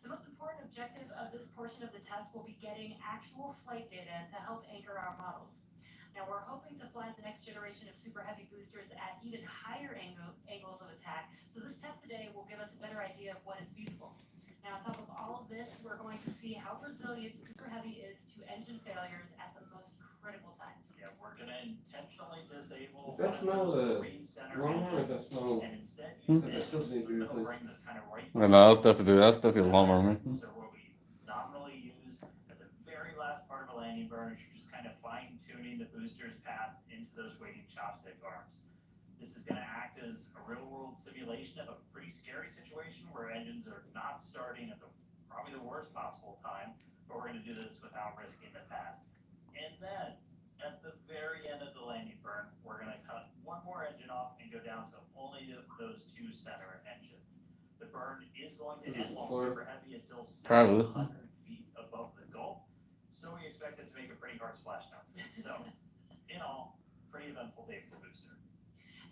Speaker 4: The most important objective of this portion of the test will be getting actual flight data to help anchor our models. Now, we're hoping to fly the next generation of super heavy boosters at even higher angles of attack. So this test today will give us a better idea of what is feasible. Now, on top of all of this, we're going to see how resilient Super Heavy is to engine failures at the most critical times.
Speaker 5: Yeah, we're gonna intentionally disable.
Speaker 2: Does that
Speaker 5: one of
Speaker 2: smell
Speaker 5: those
Speaker 2: the
Speaker 5: green center
Speaker 2: wrong one, or does
Speaker 5: engines
Speaker 2: that smell?
Speaker 5: And instead
Speaker 1: Hmm?
Speaker 5: use
Speaker 2: That still needs to be
Speaker 5: the
Speaker 2: replaced.
Speaker 5: ring that's kind of right.
Speaker 1: No, that stuff is a lawnmower, man.
Speaker 5: So what we nominally use at the very last part of a landing burn is you're just kind of fine tuning the booster's path into those waiting chopstick arms. This is gonna act as a real world simulation of a pretty scary situation where engines are not starting at probably the worst possible time, but we're gonna do this without risking the pad. And then, at the very end of the landing burn, we're gonna cut one more engine off and go down to only those two center engines. The burn is going to end while Super Heavy is still
Speaker 1: Probably.
Speaker 5: 700 feet above the Gulf, so we expect it to make a pretty hard splashdown. So, in all, pretty eventful day for the booster.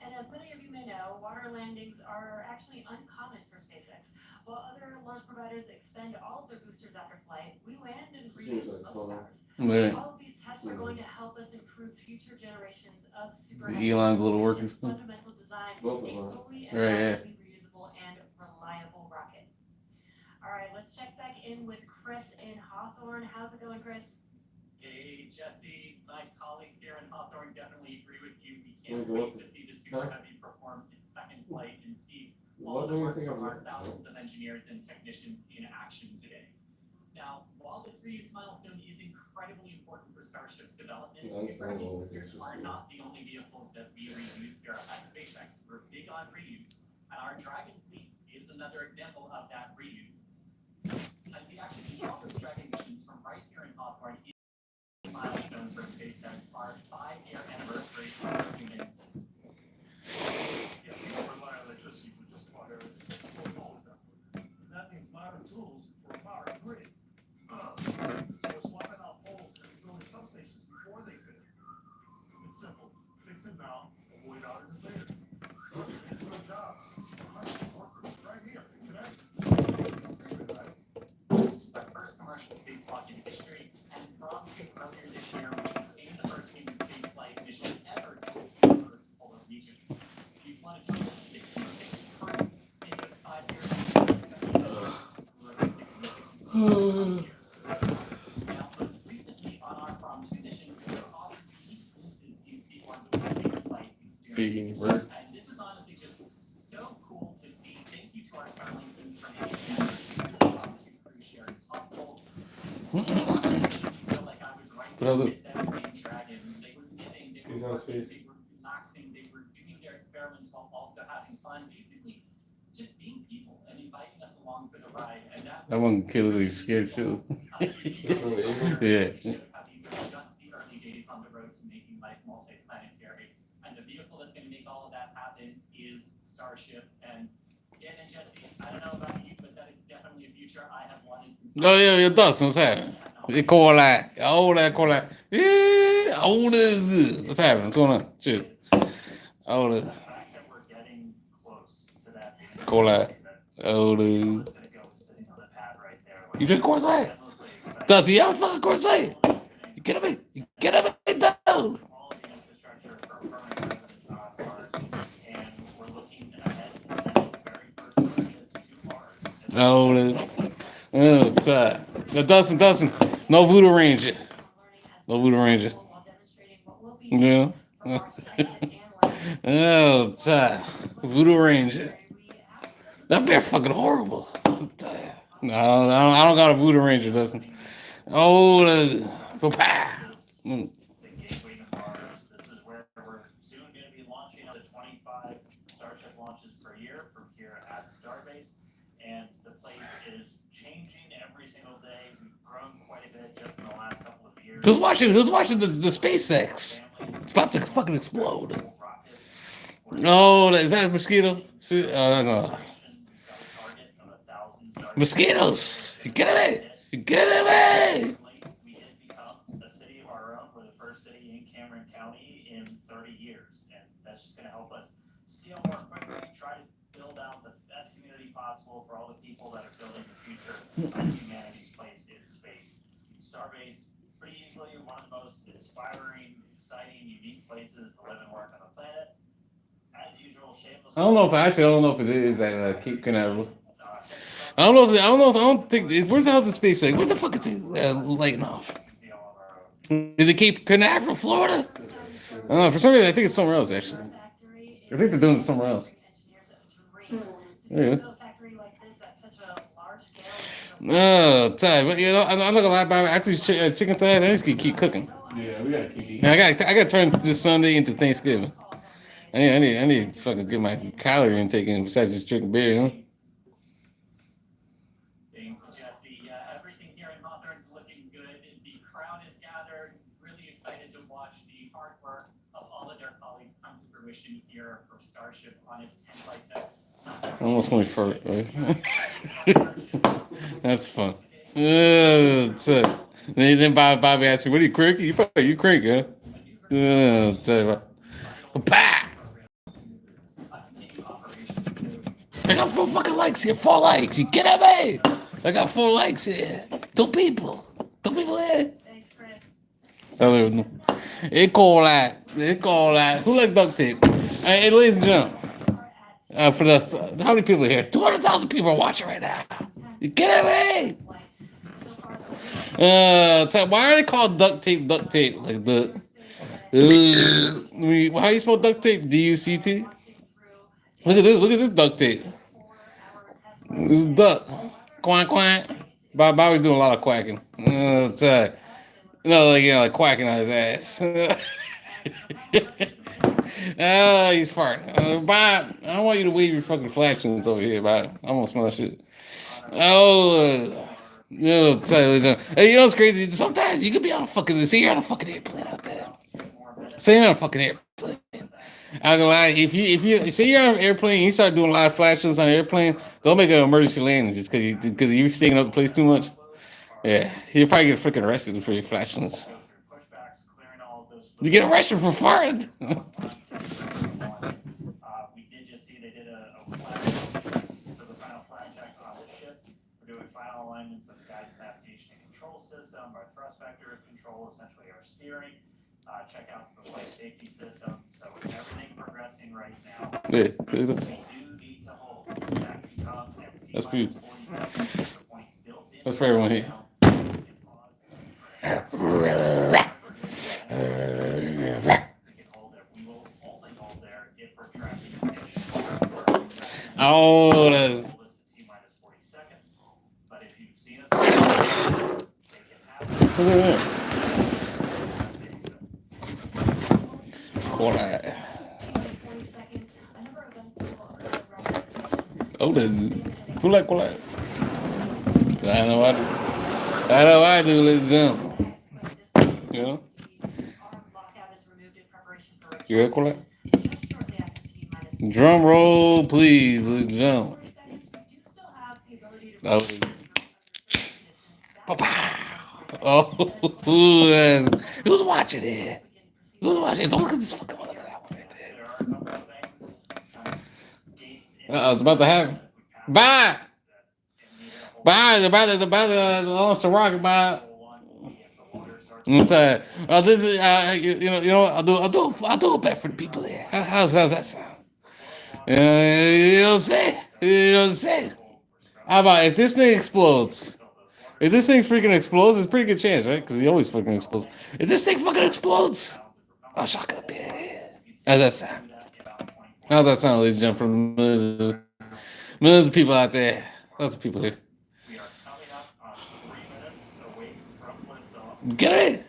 Speaker 4: And as many of you may know, water landings are actually uncommon for SpaceX. While other launch providers expend all of their boosters after flight, we land and reuse
Speaker 2: Seems like
Speaker 4: most of
Speaker 2: fun.
Speaker 4: ours.
Speaker 1: Yeah.
Speaker 4: All of these tests are going to help us improve future generations of super
Speaker 1: The
Speaker 4: heavy
Speaker 1: Elon's little
Speaker 4: boosters.
Speaker 1: workers.
Speaker 4: Fundamental design,
Speaker 2: Both of
Speaker 4: a
Speaker 2: them.
Speaker 4: fully and
Speaker 1: Right, yeah.
Speaker 4: rapidly reusable and reliable rocket. All right, let's check back in with Chris in Hawthorne. How's it going, Chris?
Speaker 7: Hey, Jesse, my colleagues here in Hawthorne definitely agree with you. We
Speaker 2: Wanna
Speaker 7: can't
Speaker 2: go
Speaker 7: wait
Speaker 2: up?
Speaker 7: to see the Super
Speaker 2: Huh?
Speaker 7: Heavy perform its second flight and see all
Speaker 2: What
Speaker 7: the
Speaker 2: do you
Speaker 7: work
Speaker 2: think
Speaker 7: from
Speaker 2: of
Speaker 7: our
Speaker 2: it?
Speaker 7: thousands of engineers and technicians in action today. Now, while this reuse milestone is incredibly important for Starship's development,
Speaker 2: Yeah,
Speaker 7: Super Heavy
Speaker 2: understandable.
Speaker 7: boosters are not the only vehicles that we reuse here at SpaceX. We're big on reuse, and our Dragon fleet is another example of that reuse. And we actually shot those Dragon missions from right here in Hawthorne milestone for SpaceX, our 5-year anniversary of human.
Speaker 3: Yeah, we don't rely on electricity for just about everything. So it's always that way. And that means modern tools for a modern grid. So we're swapping out poles and building substations before they fail. It's simple. Fix it now, avoid outages later. Those are good jobs. Workers right here in Connecticut.
Speaker 7: Our first commercial spacewalk in history, and promptly earlier this year, we became the first human spaceflight mission ever to escape Earth's polar regions. We've flown a total of 66 crews in those 5 years, and we expect to grow significantly. Now, most recently on our Prompt 2 mission, we were offered unique glimpses into the orbital spaceflight experience. And this was honestly just so cool to see. Thank you to our Starlink teams for making that Prompt 2 crew sharing possible. I feel like I was right there with them playing dragons. They were giving, they
Speaker 2: He's
Speaker 7: were
Speaker 2: on
Speaker 7: working,
Speaker 2: space.
Speaker 7: they were relaxing, they were doing their experiments while also having fun. Basically, just being people and inviting us along for the ride. And
Speaker 1: That one kid looked like scared shit. Yeah.
Speaker 7: Showed how these are just the early days on the road to making life multiplanetary. And the vehicle that's going to make all of that happen is Starship. And Dan and Jesse, I don't know about you, but that is definitely a future I have wanted since.
Speaker 1: Ja, jag dör som säger. Vi kollar. Ja, det kollar. Oh, what's happening? What's going on? Shit. Oh,
Speaker 5: The fact that we're getting close to that.
Speaker 1: Cola. Oh,
Speaker 5: It's gonna go sitting on the pad right there.
Speaker 1: You drink Corsair?
Speaker 5: Endlessly excited.
Speaker 1: Does he have a fucking Corsair? You get him in. You get him in, down.
Speaker 5: All of the infrastructure for permanent residents on Mars, and we're looking ahead to sending the very first Starship to Mars.
Speaker 1: Oh, Dustin. No Voodoo Ranger. No Voodoo Ranger.
Speaker 4: While demonstrating what will be
Speaker 1: Yeah. Oh, Voodoo Ranger. That bear fucking horrible. No, I don't got a Voodoo Ranger, doesn't. Oh,
Speaker 5: The Gateway to Mars. This is where we're soon going to be launching up to 25 Starship launches per year from here at Starbase. And the place is changing every single day. We've grown quite a bit just in the last couple of years.
Speaker 1: Who's watching the SpaceX? It's about to fucking explode. Oh, is that a mosquito? See, no. Mosquitoes! You get away! You get away!
Speaker 5: We did become a city of our own. We're the first city in Cameron County in 30 years, and that's just going to help us scale more quickly, try to build out the best community possible for all the people that are building the future of humanity's place in space. Starbase, pretty easily one of the most inspiring, exciting, unique places to live and work on the planet. As usual, shameless.
Speaker 1: I don't know if it is at Cape Canaveral. I don't think. Where's the hell's the SpaceX? Where's the fuck is it lighting off? Is it Cape Canaveral, Florida? I don't know. For some reason, I think it's somewhere else, actually. I think they're doing it somewhere else. Yeah. Oh, time. But, you know, I'm not gonna lie about it. After these chicken thighs, I just keep cooking.
Speaker 2: Yeah, we gotta keep eating.
Speaker 1: I got to turn this Sunday into Thanksgiving. I need to fucking get my calorie intake in besides just drinking beer, you know?
Speaker 7: Thanks, Jesse. Everything here in Hawthorne is looking good. The crowd is gathered, really excited to watch the hard work of all of their colleagues come to fruition here for Starship on its 10 flight test.
Speaker 1: Almost my fart, right? That's fun. Then Bobby asked me, "What are you cranky? You cranky, huh?" Bah! I got 4 fucking likes here. 4 likes. You get at me? I got 4 likes here. 2 people. 2 people here.
Speaker 4: Thanks, Chris.
Speaker 1: It's called that. Who like duct tape? Hey, ladies and gentlemen. For the how many people here? 200,000 people are watching right now. You get at me? Why are they called duct tape? Like the. How you spell duct tape? DUCT. Look at this duct tape. This is duck. Quack quack. Bobby's doing a lot of quacking. Like quacking on his ass. Oh, he's farting. Bob, I don't want you to wave your fucking flashes over here, Bob. I'm gonna smell that shit. Oh, no, hey, you know what's crazy? Sometimes you could be on a fucking, say you're on a fucking airplane out there. Say you're on a fucking airplane. I'm gonna lie, if you say you're on an airplane and you start doing a lot of flashes on an airplane, don't make an emergency landing just because you're staying up the place too much. Yeah, you'll probably get freaking arrested for your flashes. You get arrested for farting.
Speaker 5: We did just see they did a flag for the final flag check on the ship. We're doing final alignments of the guidance, navigation, and control system, our thrust vector control, essentially our steering, checkouts of the flight safety system. So with everything progressing right now,
Speaker 1: Yeah,
Speaker 5: we do need to hold that become
Speaker 1: that's for you.
Speaker 5: 40 seconds, the point built in.
Speaker 1: That's for everyone here. Oh, look at that. Quiet. Oh, who like quiet? I know I do. Ladies and gentlemen. You know? You heard quiet? Drum roll, please, ladies and gentlemen. Oh, who's watching it? Who's watching it? Don't look at this fucking one. Look at that one right there. It's about to happen. Bye. It's about to launch the rocket. Bye. I'm tired. This is you know. I'll do a bet for the people here. How's that sound? You know what I'm saying? You know what I'm saying? How about if this thing explodes? If this thing freaking explodes, it's a pretty good chance, right? Because he always fucking explodes. If this thing fucking explodes, I'll shock it up here. How's that sound? How's that sound, ladies and gentlemen? From millions of people out there. Lots of people here.
Speaker 5: We are coming up on 3 minutes away from liftoff.
Speaker 1: Get it?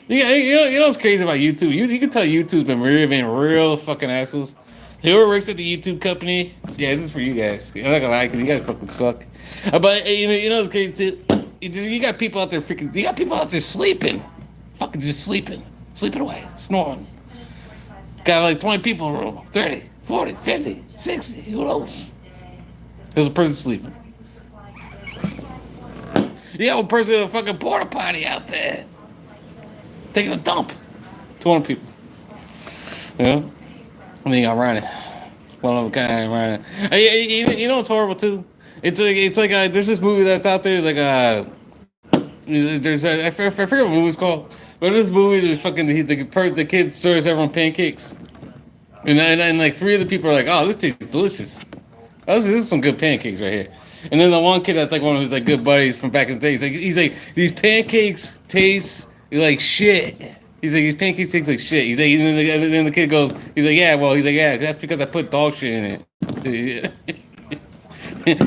Speaker 5: We should be
Speaker 1: You know what's crazy about YouTube? You can tell YouTube's been really being real fucking assholes. Whoever works at the YouTube company, yeah, this is for you guys. I'm not gonna lie, 'cause you guys fucking suck. But you know what's crazy too? You got people out there freaking. You got people out there sleeping, fucking just sleeping away, snoring. Got like 20 people in the room, 30, 40, 50, 60, who knows? There's a person sleeping. You got one person in a fucking porta potty out there taking a dump. 200 people. You know? And then you got Ryan. One of a kind, Ryan. You know what's horrible too? It's like there's this movie that's out there like I forget what movie it's called. But in this movie, there's fucking the kid serves everyone pancakes, and like 3 of the people are like, "Oh, this tastes delicious. Oh, this is some good pancakes right here." And then the one kid that's like one of his like good buddies from back in the day, he's like these pancakes taste like shit. He's like these pancakes taste like shit. He's like, and then the kid goes, he's like, yeah, that's because I put dog shit in it.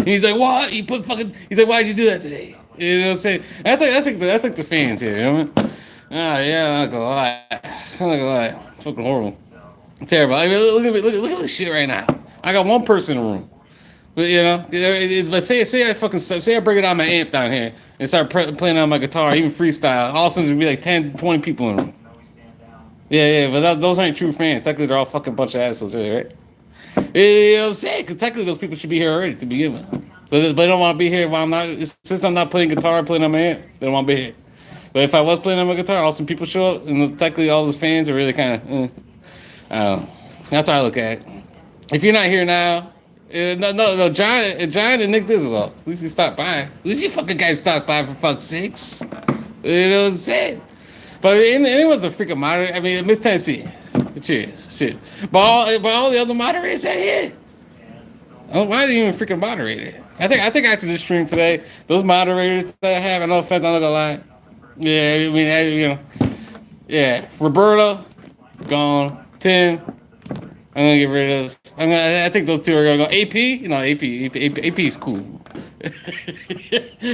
Speaker 1: He's like, what? You put fucking? He's like, why'd you do that today? You know what I'm saying? That's like the fans here. You know what I mean? Ah, yeah, I'm not gonna lie. It's fucking horrible. Terrible. I mean, look at this shit right now. I got one person in the room. But you know, but say I bring it on my amp down here and start playing on my guitar, even freestyle. All of a sudden, there's gonna be like 10, 20 people in the room. Yeah, but those aren't true fans. Technically, they're all fucking bunch of assholes, really, right? You know what I'm saying? Because technically, those people should be here already to begin with. But they don't want to be here while I'm not. Since I'm not playing guitar, playing on my amp, they don't want to be here. But if I was playing on my guitar, all some people show up, and technically all those fans are really kind of. I don't know. That's how I look at it. If you're not here now, no, John and Nick Dizzle. At least you stopped by. At least you fucking guys stopped by for fuck's sakes. You know what I'm saying? But anyone's a freaking moderator. I mean, Miss Tennessee. Cheers. Shit. But all the other moderators out here. Oh, why are they even freaking moderator? I think after this stream today, those moderators that I have, I no offense, I'm not gonna lie. Yeah, I mean, you know. Yeah. Roberto, gone. Tim, I'm gonna get rid of. I think those 2 are gonna go. AP, AP is cool.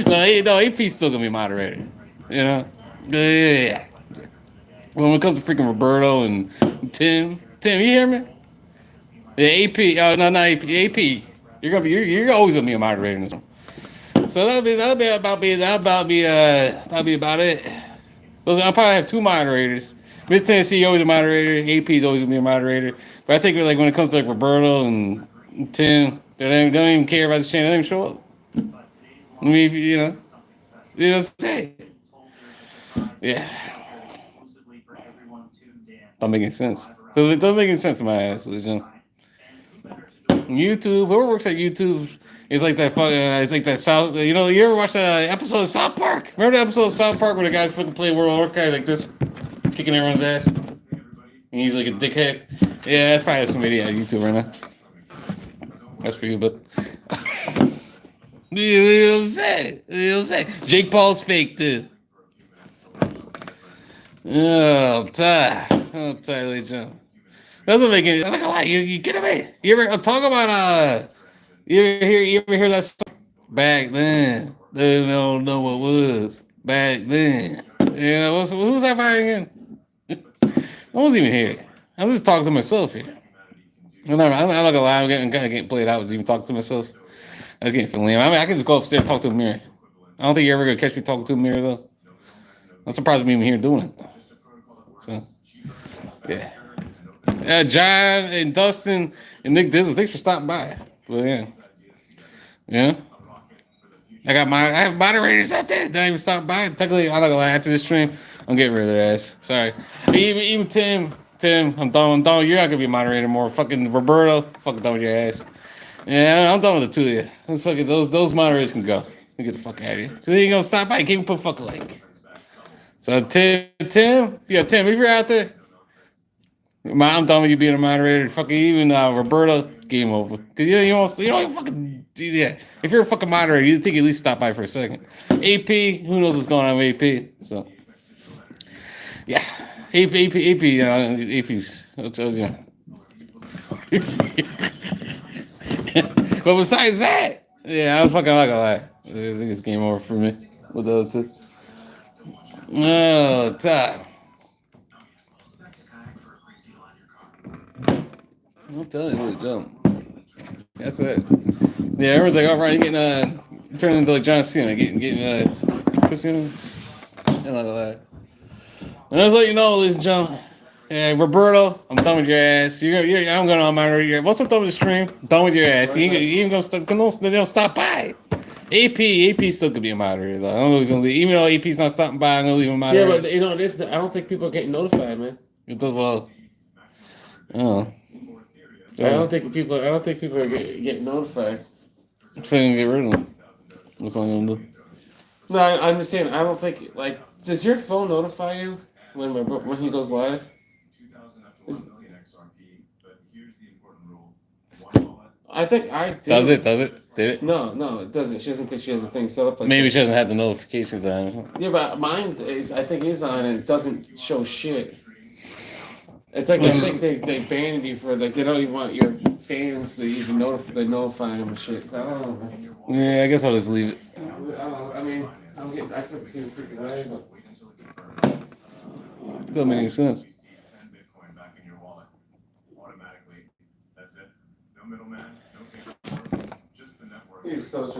Speaker 1: no, AP's still gonna be moderator. You know. Yeah. When it comes to freaking Roberto and Tim, you hear me? Yeah, AP. Oh no, not AP. AP. You're always gonna be a moderator in this one. So that'll be about it. I'll probably have 2 moderators. Miss Tennessee always a moderator. AP is always gonna be a moderator. But I think like when it comes to like Roberto and Tim, they don't even care about the channel. They don't even show up. I mean, you know what I'm saying? Yeah. Don't make any sense. So it doesn't make any sense in my ass, you know. YouTube, whoever works at YouTube is like that fucking. It's like that South. You know, you ever watch the episode of South Park? Remember the episode of South Park where the guys fucking play World of Warcraft like this, kicking everyone's ass, and he's like a dickhead. Yeah, that's probably some idiot on YouTube right now. That's for you, but you know what I'm saying? You know what I'm saying? Jake Paul's fake, dude. Oh, I'm tired, ladies and gentlemen. Doesn't make any. I'm not gonna lie. You kidding me? You ever talk about You ever hear that song? Back then, they don't know what was back then. You know who's that by again? I wasn't even here. I'm just talking to myself here. I'm not gonna lie. I'm getting played out. Even talking to myself. I was getting feeling lame. I mean, I can just go upstairs and talk to a mirror. I don't think you're ever gonna catch me talking to a mirror though. I'm surprised I'm even here doing it. So, yeah. John and Dustin and Nick Dizzle, thanks for stopping by. But yeah. I have moderators out there that don't even stop by. Technically, I'm not gonna lie. After this stream, I'm getting rid of their ass. Sorry. Even Tim, I'm done. You're not gonna be a moderator anymore. Fucking Roberto, fucking done with your ass. Yeah, I'm done with the 2 of you. Those moderators can go. You get the fuck out of here. So they ain't gonna stop by. You can't even put fucking like. So Tim, if you're out there, I'm done with you being a moderator. Fucking even Roberto, game over. Cause you don't even fucking if you're a fucking moderator, you'd think at least stop by for a second. AP, who knows what's going on with AP? So yeah, AP's I told you. But besides that, yeah, I'm fucking not gonna lie. I think it's game over for me with the other two. Oh, Todd. I'm telling you, really jump. That's it. Yeah, everyone's like, all right, you're getting turning into like John Cena, getting Christina, and like that. And I was like, you know, ladies and gentlemen, hey, Roberto, I'm done with your ass. I'm going on my. Once I'm done with the stream, I'm done with your ass. You ain't gonna stop. They don't stop by. AP still could be a moderator. Though. I don't know if he's gonna leave. Even though AP's not stopping by, I'm gonna leave him a
Speaker 2: Yeah,
Speaker 1: moderator.
Speaker 2: but you know this. I don't think people are getting notified, man.
Speaker 1: It does well. Oh.
Speaker 2: I don't think people are getting notified.
Speaker 1: I'm trying to get rid of him. That's all I'm gonna do.
Speaker 2: No, I'm just saying. I don't think like. Does your phone notify you when he goes live?
Speaker 3: 2,000 up to 1 million XRP, but here's the important rule. One wallet.
Speaker 2: I think I do.
Speaker 1: Does it? Did it?
Speaker 2: No, it doesn't. She doesn't think she has a thing set up like
Speaker 1: Maybe
Speaker 2: that.
Speaker 1: she doesn't have the notifications on.
Speaker 2: Yeah, but mine is. I think is on and it doesn't show shit. It's like I think they banned you for like they don't even want your fans to even notify them and shit. So I don't know.
Speaker 1: Yeah, I guess I'll just leave it.
Speaker 2: I don't know. I mean, I feel the same freaking way, but.
Speaker 1: Doesn't make any sense.
Speaker 3: 10 Bitcoin back in your wallet automatically. That's it. No middleman, no paperwork, just the network.
Speaker 2: He's so